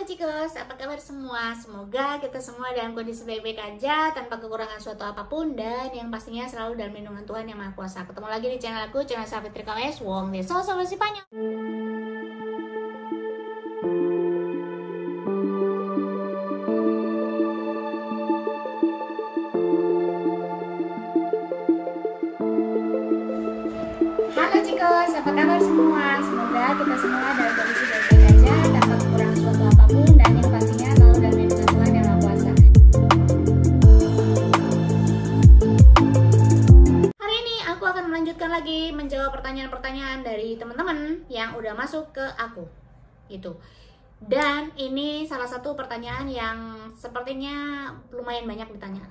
Cikos, apa kabar semua? Semoga kita semua dalam kondisi baik-baik aja, tanpa kekurangan suatu apapun, dan yang pastinya selalu dalam lindungan Tuhan Yang Maha Kuasa. Ketemu lagi di channel aku, channel Savitri KWS, Wong Deso, Sobat Sipanya. Halo Cikos, apa kabar semua? Semoga kita semua dalam kondisi baik-baik aja, tanpa kekurangan suatu apapun, dan yang pastinya selalu dalam lindungan Tuhan Yang Maha Kuasa. Hari ini aku akan melanjutkan lagi menjawab pertanyaan-pertanyaan dari teman-teman yang udah masuk ke aku, gitu. Dan ini salah satu pertanyaan yang sepertinya lumayan banyak ditanya.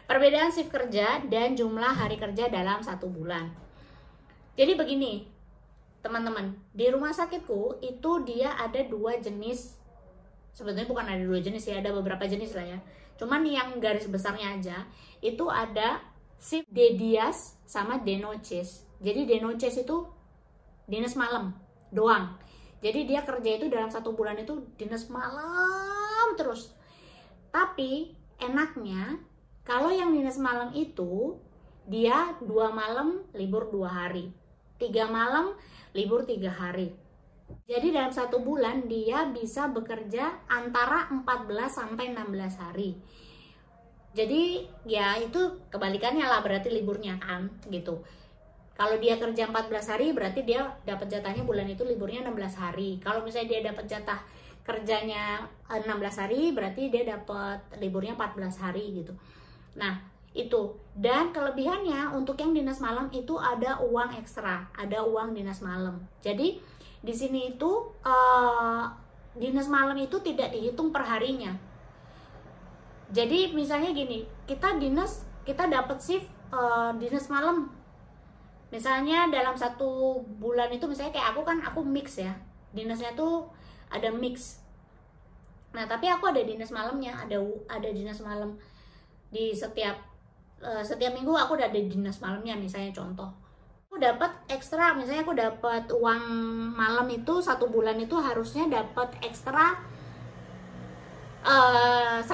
Perbedaan shift kerja dan jumlah hari kerja dalam 1 bulan. Jadi begini, teman-teman, di rumah sakitku itu dia ada 2 jenis. Sebetulnya bukan ada 2 jenis ya, ada beberapa jenis lah ya. Cuman yang garis besarnya aja, itu ada shift de dias sama de noches. Jadi de noches itu dinas malam doang. Jadi dia kerja itu dalam 1 bulan itu dinas malam terus. Tapi enaknya, kalau yang dinas malam itu, dia 2 malam libur 2 hari, 3 malam libur 3 hari. Jadi dalam 1 bulan dia bisa bekerja antara 14 sampai 16 hari. Jadi ya itu kebalikannya lah, berarti liburnya kan gitu. Kalau dia kerja 14 hari berarti dia dapat jatahnya bulan itu liburnya 16 hari. Kalau misalnya dia dapat jatah kerjanya 16 hari berarti dia dapat liburnya 14 hari gitu. Nah, itu. Dan kelebihannya untuk yang dinas malam itu ada uang ekstra, ada uang dinas malam. Jadi di sini itu dinas malam itu tidak dihitung per harinya. Jadi misalnya gini, kita dapat shift dinas malam. Misalnya dalam 1 bulan itu, misalnya kayak aku mix ya. Dinasnya tuh ada mix. Nah, tapi aku ada dinas malamnya, ada dinas malam. Di setiap minggu aku udah ada dinas malamnya. Misalnya contoh, aku dapat ekstra, misalnya aku dapat uang malam itu 1 bulan itu harusnya dapat ekstra 100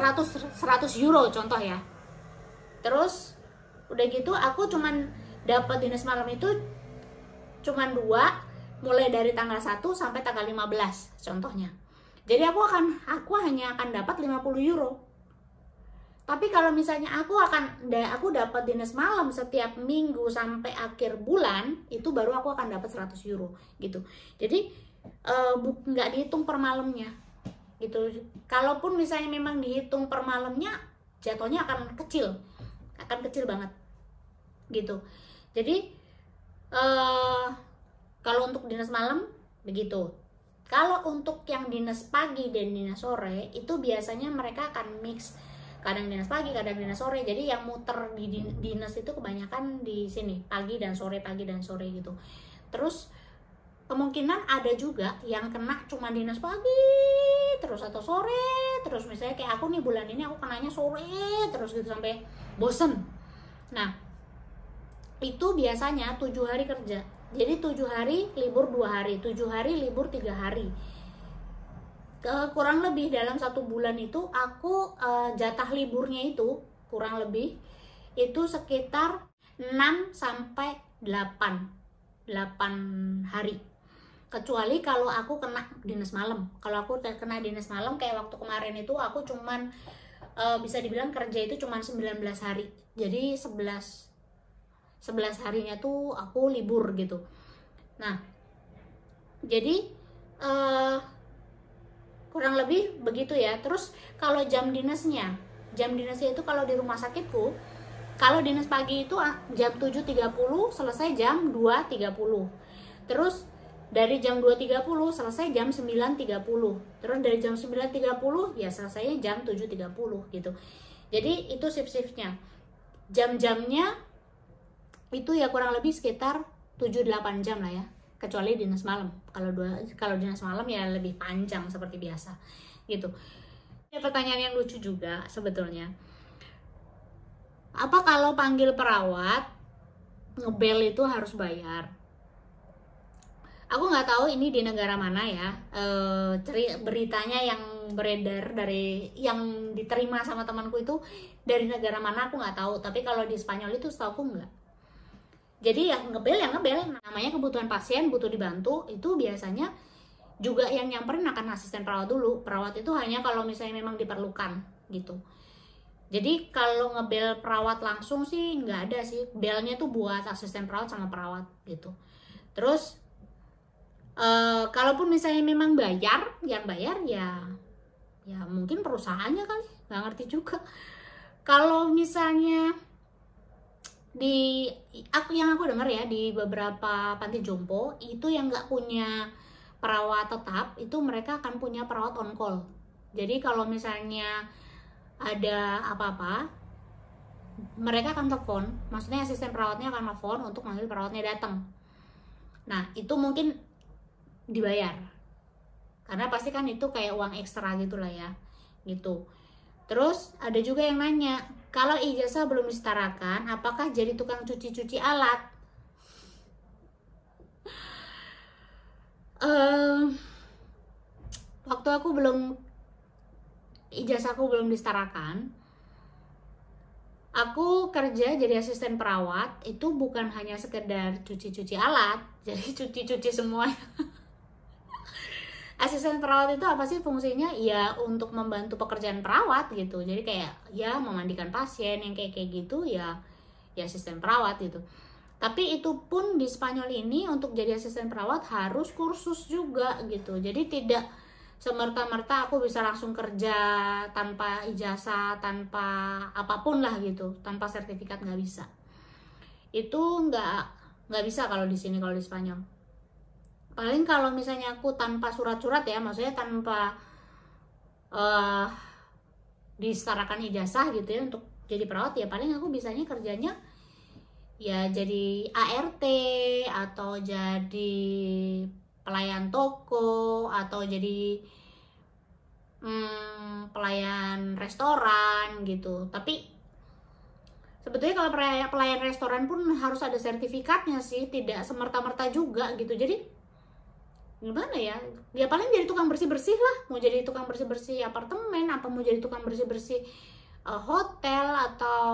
euro contoh ya. Terus udah gitu aku cuman dapat dinas malam itu cuman 2, mulai dari tanggal 1 sampai tanggal 15 contohnya. Jadi aku hanya akan dapat 50 euro. Tapi kalau misalnya aku dapat dinas malam setiap minggu sampai akhir bulan, itu baru aku akan dapat 100 euro gitu. Jadi nggak dihitung per malamnya gitu. Kalaupun misalnya memang dihitung per malamnya, jatuhnya akan kecil banget gitu. Jadi kalau untuk dinas malam begitu. Kalau untuk yang dinas pagi dan dinas sore itu biasanya mereka akan mix. Kadang dinas pagi, kadang dinas sore. Jadi yang muter di dinas itu kebanyakan di sini pagi dan sore gitu. Terus kemungkinan ada juga yang kena cuma dinas pagi terus atau sore terus. Misalnya kayak aku nih, bulan ini aku kenanya sore terus gitu sampai bosen. Nah, itu biasanya 7 hari kerja. Jadi 7 hari libur 2 hari, 7 hari libur 3 hari. Kurang lebih dalam 1 bulan itu aku jatah liburnya itu kurang lebih itu sekitar 6 sampai 8 hari. Kecuali kalau aku kena dinas malam. Kalau aku kena dinas malam kayak waktu kemarin itu aku cuman bisa dibilang kerja itu cuman 19 hari. Jadi 11 harinya tuh aku libur gitu. Nah, jadi kurang lebih begitu ya. Terus kalau jam dinasnya itu kalau di rumah sakitku, kalau dinas pagi itu jam 7.30 selesai jam 2.30. Terus dari jam 2.30 selesai jam 9.30. Terus dari jam 9.30 ya selesainya jam 7.30 gitu. Jadi itu shift-shiftnya. Jam-jamnya itu ya kurang lebih sekitar 7-8 jam lah ya. Kecuali dinas malam. Kalau dinas malam ya lebih panjang seperti biasa gitu. Ada pertanyaan yang lucu juga sebetulnya. Apa kalau panggil perawat ngebel itu harus bayar? Aku nggak tahu ini di negara mana ya, beritanya yang beredar dari yang diterima sama temanku itu dari negara mana aku nggak tahu. Tapi kalau di Spanyol itu setahu aku nggak. Jadi ya ngebel, namanya kebutuhan pasien butuh dibantu, itu biasanya juga yang nyamperin akan asisten perawat dulu. Perawat itu hanya kalau misalnya memang diperlukan gitu. Jadi kalau ngebel perawat langsung sih nggak ada sih, belnya tuh buat asisten perawat sama perawat gitu. Terus kalaupun misalnya memang bayar, yang bayar ya mungkin perusahaannya kali, nggak ngerti juga. Kalau misalnya yang aku dengar ya, di beberapa panti jompo itu yang nggak punya perawat tetap, itu mereka akan punya perawat on call. Jadi kalau misalnya ada apa-apa, mereka akan telepon, maksudnya asisten perawatnya akan telepon untuk manggil perawatnya datang. Nah itu mungkin dibayar, karena pasti kan itu kayak uang ekstra gitulah ya gitu. Terus ada juga yang nanya, kalau ijazah belum disetarakan, apakah jadi tukang cuci-cuci alat? Waktu ijazahku belum disetarakan, aku kerja jadi asisten perawat, itu bukan hanya sekedar cuci-cuci alat, jadi cuci-cuci semua. Asisten perawat itu apa sih fungsinya? Ya untuk membantu pekerjaan perawat gitu. Jadi kayak ya memandikan pasien yang kayak gitu ya asisten perawat gitu. Tapi itu pun di Spanyol ini untuk jadi asisten perawat harus kursus juga gitu. Jadi tidak semerta-merta aku bisa langsung kerja tanpa ijazah, tanpa apapun lah gitu, tanpa sertifikat, nggak bisa. Itu nggak bisa kalau di sini, kalau di Spanyol. Paling kalau misalnya aku tanpa surat-surat ya, maksudnya tanpa disetarakan ijazah gitu ya untuk jadi perawat, ya paling aku bisanya kerjanya ya jadi ART atau jadi pelayan toko atau jadi pelayan restoran gitu. Tapi sebetulnya kalau pelayan restoran pun harus ada sertifikatnya sih, tidak semerta-merta juga gitu. Jadi gimana ya, ya paling jadi tukang bersih-bersih lah, mau jadi tukang bersih-bersih apartemen, apa mau jadi tukang bersih-bersih hotel atau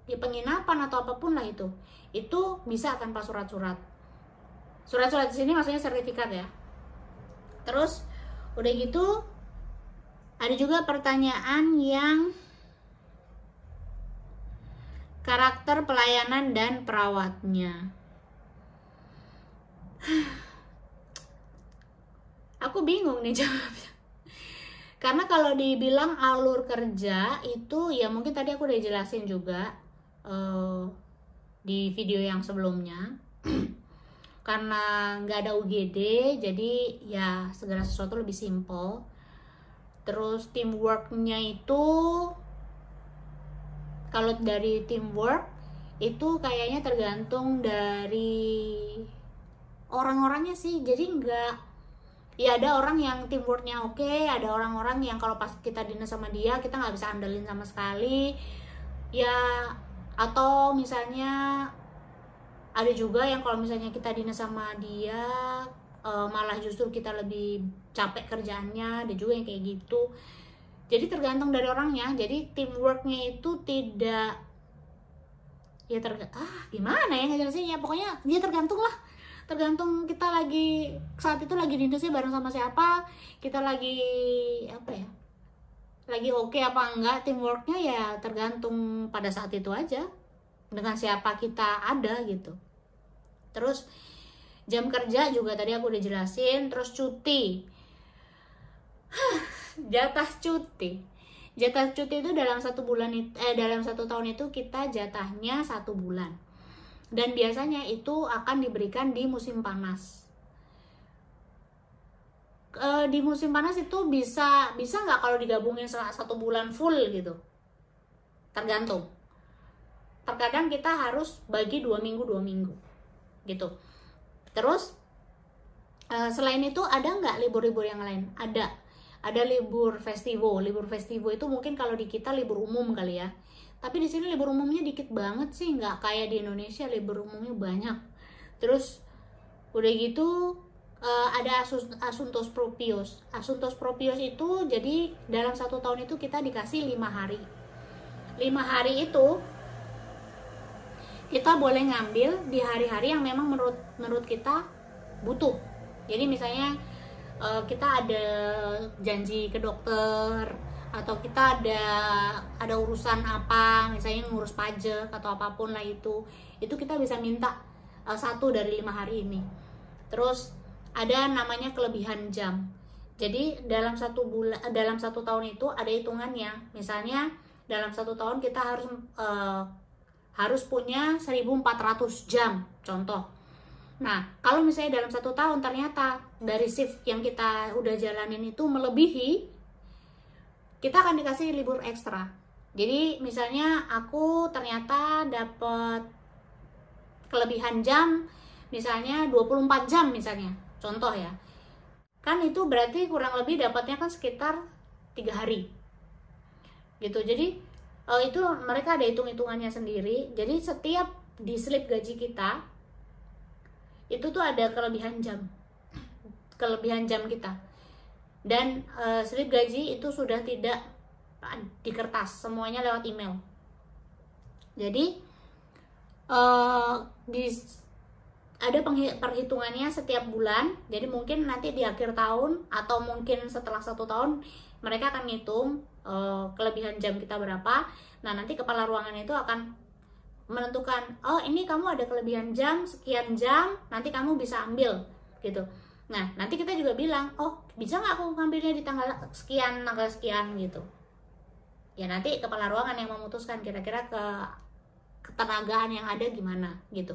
ya penginapan atau apapun lah, itu bisa tanpa surat-surat di sini maksudnya sertifikat ya. Terus udah gitu ada juga pertanyaan yang karakter pelayanan dan perawatnya. Aku bingung nih jawabnya. Karena kalau dibilang alur kerja itu ya mungkin tadi aku udah jelasin juga di video yang sebelumnya. Karena nggak ada UGD, jadi ya segala sesuatu lebih simple. Terus teamworknya itu, kalau dari teamwork itu kayaknya tergantung dari orang-orangnya sih. Jadi nggak, ya ada orang yang teamworknya oke, ada orang-orang yang kalau pas kita dinas sama dia kita nggak bisa andelin sama sekali ya. Atau misalnya ada juga yang kalau misalnya kita dinas sama dia malah justru kita lebih capek kerjaannya, ada juga yang kayak gitu. Jadi tergantung dari orangnya. Jadi teamworknya itu tidak ya gimana ya ngejelasinnya, pokoknya dia tergantung lah. Tergantung kita lagi saat itu lagi dinasnya bareng sama siapa, kita lagi apa ya, lagi oke apa enggak teamworknya, ya tergantung pada saat itu aja dengan siapa kita ada gitu. Terus jam kerja juga tadi aku udah jelasin. Terus cuti, jatah cuti itu dalam dalam 1 tahun itu kita jatahnya 1 bulan. Dan biasanya itu akan diberikan di musim panas. Di musim panas itu bisa nggak kalau digabungin 1 bulan full gitu, tergantung. Terkadang kita harus bagi 2 minggu gitu. Terus selain itu ada nggak libur-libur yang lain? Ada libur festivo itu mungkin kalau di kita libur umum kali ya. Tapi di sini libur umumnya dikit banget sih, nggak kayak di Indonesia libur umumnya banyak. Terus udah gitu ada Asuntos Propios. Asuntos Propios itu jadi dalam 1 tahun itu kita dikasih 5 hari. 5 hari itu kita boleh ngambil di hari-hari yang memang menurut kita butuh. Jadi misalnya kita ada janji ke dokter, atau kita ada urusan apa, misalnya ngurus pajak atau apapun lah, itu kita bisa minta 1 dari 5 hari ini. Terus ada namanya kelebihan jam. Jadi dalam 1 tahun itu ada hitungannya. Misalnya dalam 1 tahun kita harus punya 1.400 jam, contoh. Nah, kalau misalnya dalam 1 tahun ternyata dari shift yang kita udah jalanin itu melebihi, kita akan dikasih libur ekstra. Jadi misalnya aku ternyata dapat kelebihan jam misalnya 24 jam misalnya, contoh ya, kan itu berarti kurang lebih dapatnya kan sekitar 3 hari gitu. Jadi itu mereka ada hitung-hitungannya sendiri. Jadi setiap di slip gaji kita itu tuh ada kelebihan jam kita, dan slip gaji itu sudah tidak di kertas, semuanya lewat email. Jadi ada perhitungannya setiap bulan. Jadi mungkin nanti di akhir tahun atau mungkin setelah 1 tahun mereka akan ngitung kelebihan jam kita berapa. Nah, nanti kepala ruangan itu akan menentukan, oh ini kamu ada kelebihan jam sekian jam, nanti kamu bisa ambil gitu. Nah, nanti kita juga bilang, oh bisa nggak aku ngambilnya di tanggal sekian gitu. Ya nanti kepala ruangan yang memutuskan kira-kira ketenagaan yang ada gimana gitu.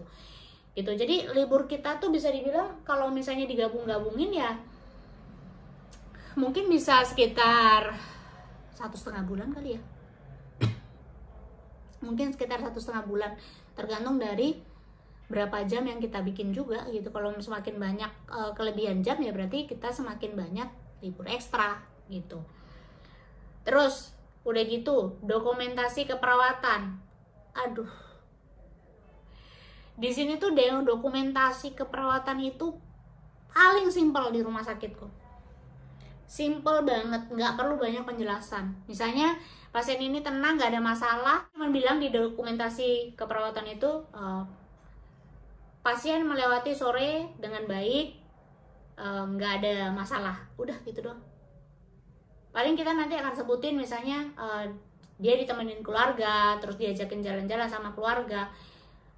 Jadi libur kita tuh bisa dibilang kalau misalnya digabung-gabungin ya mungkin bisa sekitar 1,5 bulan kali ya. Mungkin sekitar 1,5 bulan, tergantung dari berapa jam yang kita bikin juga gitu. Kalau semakin banyak kelebihan jam ya berarti kita semakin banyak libur ekstra gitu. Terus udah gitu dokumentasi keperawatan. Aduh, di sini tuh dokumentasi keperawatan itu paling simpel di rumah sakitku. Simple banget, nggak perlu banyak penjelasan. Misalnya pasien ini tenang, nggak ada masalah, cuma bilang di dokumentasi keperawatan itu pasien melewati sore dengan baik, nggak ada masalah, udah gitu doang. Paling kita nanti akan sebutin misalnya dia ditemenin keluarga, terus diajakin jalan-jalan sama keluarga.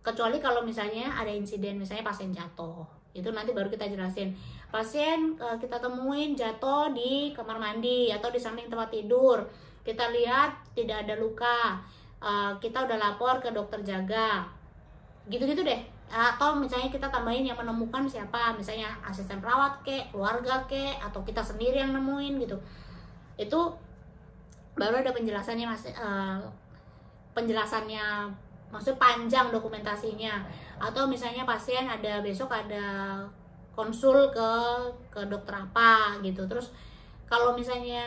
Kecuali kalau misalnya ada insiden, misalnya pasien jatuh, itu nanti baru kita jelasin. Pasien kita temuin jatuh di kamar mandi atau di samping tempat tidur, kita lihat tidak ada luka, kita udah lapor ke dokter jaga, gitu-gitu deh. Atau misalnya kita tambahin yang menemukan siapa, misalnya asisten perawat kek, keluarga kek, atau kita sendiri yang nemuin gitu. Itu baru ada penjelasannya, maksud panjang dokumentasinya. Atau misalnya pasien besok ada konsul ke dokter apa gitu. Terus kalau misalnya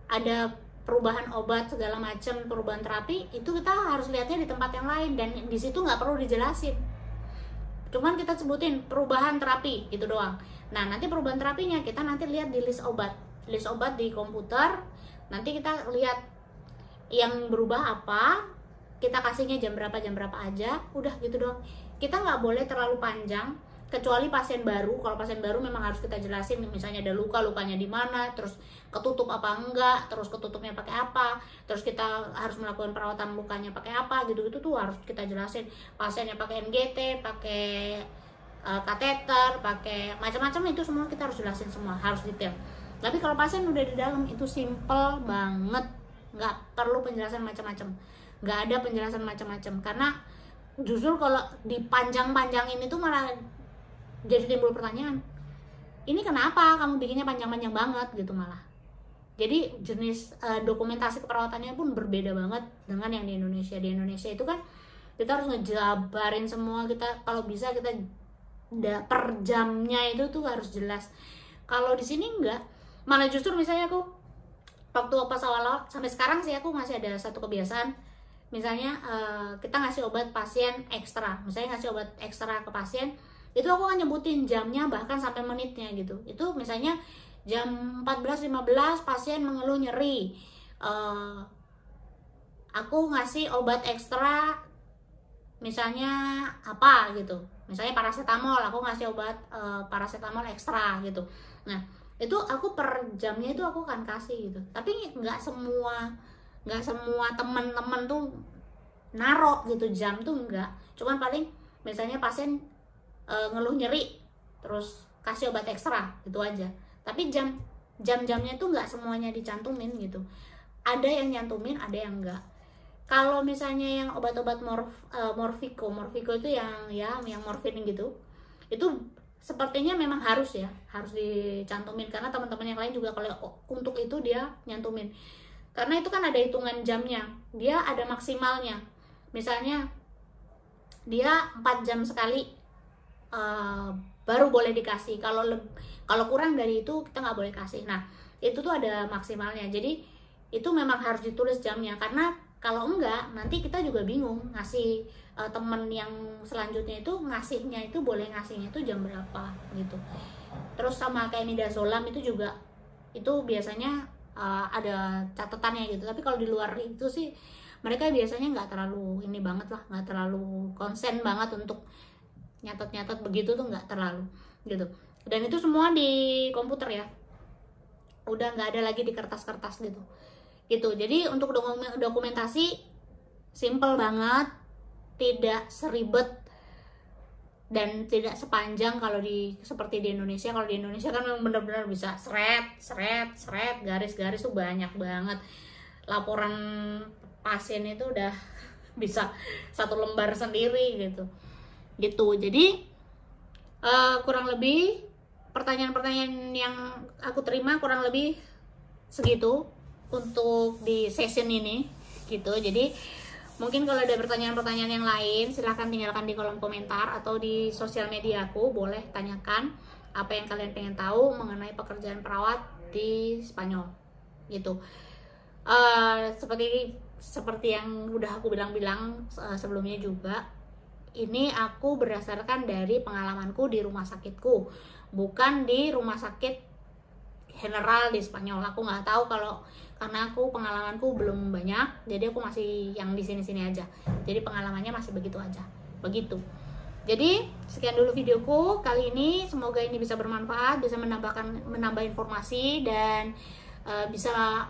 ada perubahan obat segala macam, perubahan terapi, itu kita harus lihatnya di tempat yang lain, dan di situ nggak perlu dijelasin, cuman kita sebutin perubahan terapi gitu doang. Nah, nanti perubahan terapinya kita nanti lihat di list obat di komputer. Nanti kita lihat yang berubah apa, kita kasihnya jam berapa aja, udah gitu doang. Kita nggak boleh terlalu panjang, kecuali pasien baru. Kalau pasien baru memang harus kita jelasin, misalnya ada lukanya di mana, terus ketutup apa enggak, terus ketutupnya pakai apa, terus kita harus melakukan perawatan lukanya pakai apa, gitu-gitu tuh harus kita jelasin. Pasiennya pakai NGT, pakai kateter, pakai macam-macam, itu semua kita harus jelasin semua, harus detail. Tapi kalau pasien udah di dalam, itu simple banget, nggak perlu penjelasan macam-macam. Nggak ada penjelasan macam-macam, karena justru kalau dipanjang-panjangin itu malah jadi timbul pertanyaan, ini kenapa kamu bikinnya panjang-panjang banget gitu malah. Jadi jenis dokumentasi keperawatannya pun berbeda banget dengan yang di Indonesia. Di Indonesia itu kan kita harus ngejabarin semua, kita kalau bisa kita per jamnya itu tuh harus jelas. Kalau di sini enggak, malah justru misalnya aku waktu pas awal-awal sampai sekarang sih aku masih ada satu kebiasaan. Misalnya kita ngasih obat pasien ekstra, misalnya ngasih obat ekstra ke pasien, itu aku akan nyebutin jamnya bahkan sampai menitnya gitu. Itu misalnya jam 14.15 pasien mengeluh nyeri, aku ngasih obat ekstra misalnya apa gitu, misalnya paracetamol, aku ngasih obat paracetamol ekstra gitu. Nah itu aku per jamnya itu aku akan kasih gitu. Tapi nggak semua teman-teman tuh narok gitu jam tuh, enggak. Cuman paling misalnya pasien ngeluh nyeri terus kasih obat ekstra gitu aja. Tapi jam-jamnya tuh nggak semuanya dicantumin gitu. Ada yang nyantumin, ada yang enggak. Kalau misalnya yang obat-obat morfiko itu yang morfin gitu, itu sepertinya memang harus dicantumin, karena teman-teman yang lain juga kalau untuk itu dia nyantumin. Karena itu kan ada hitungan jamnya, dia ada maksimalnya. Misalnya dia 4 jam sekali baru boleh dikasih. Kalau kurang dari itu kita nggak boleh kasih. Nah itu tuh ada maksimalnya. Jadi itu memang harus ditulis jamnya, karena kalau enggak nanti kita juga bingung ngasih temen yang selanjutnya itu ngasihnya itu boleh ngasihnya itu jam berapa gitu. Terus sama kayak midazolam itu juga, itu biasanya ada catatannya gitu. Tapi kalau di luar itu sih mereka biasanya nggak terlalu ini banget lah, nggak terlalu konsen banget untuk nyatet begitu tuh, nggak terlalu gitu. Dan itu semua di komputer ya, udah nggak ada lagi di kertas-kertas gitu. Jadi untuk dokumentasi simple banget, tidak seribet dan tidak sepanjang kalau seperti di Indonesia. Kalau di Indonesia kan memang benar-benar bisa seret garis-garis tuh banyak banget. Laporan pasien itu udah bisa 1 lembar sendiri gitu. Jadi kurang lebih pertanyaan-pertanyaan yang aku terima kurang lebih segitu untuk di session ini gitu. Jadi mungkin kalau ada pertanyaan-pertanyaan yang lain silahkan tinggalkan di kolom komentar atau di sosial media aku, boleh tanyakan apa yang kalian pengen tahu mengenai pekerjaan perawat di Spanyol gitu. Seperti yang udah aku bilang sebelumnya juga, ini aku berdasarkan dari pengalamanku di rumah sakitku, bukan di rumah sakit general di Spanyol. Aku nggak tahu karena aku pengalamanku belum banyak, jadi aku masih yang di sini-sini aja. Jadi pengalamannya masih begitu aja, begitu. Jadi sekian dulu videoku kali ini. Semoga ini bisa bermanfaat, bisa menambah informasi dan bisa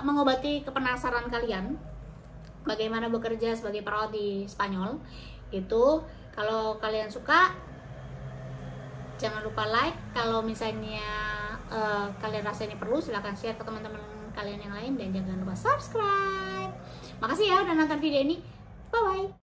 mengobati kepenasaran kalian bagaimana bekerja sebagai perawat di Spanyol gitu. Kalau kalian suka, jangan lupa like. Kalau misalnya kalian rasa ini perlu, silahkan share ke teman-teman kalian yang lain, dan jangan lupa subscribe. Makasih ya udah nonton video ini. Bye bye.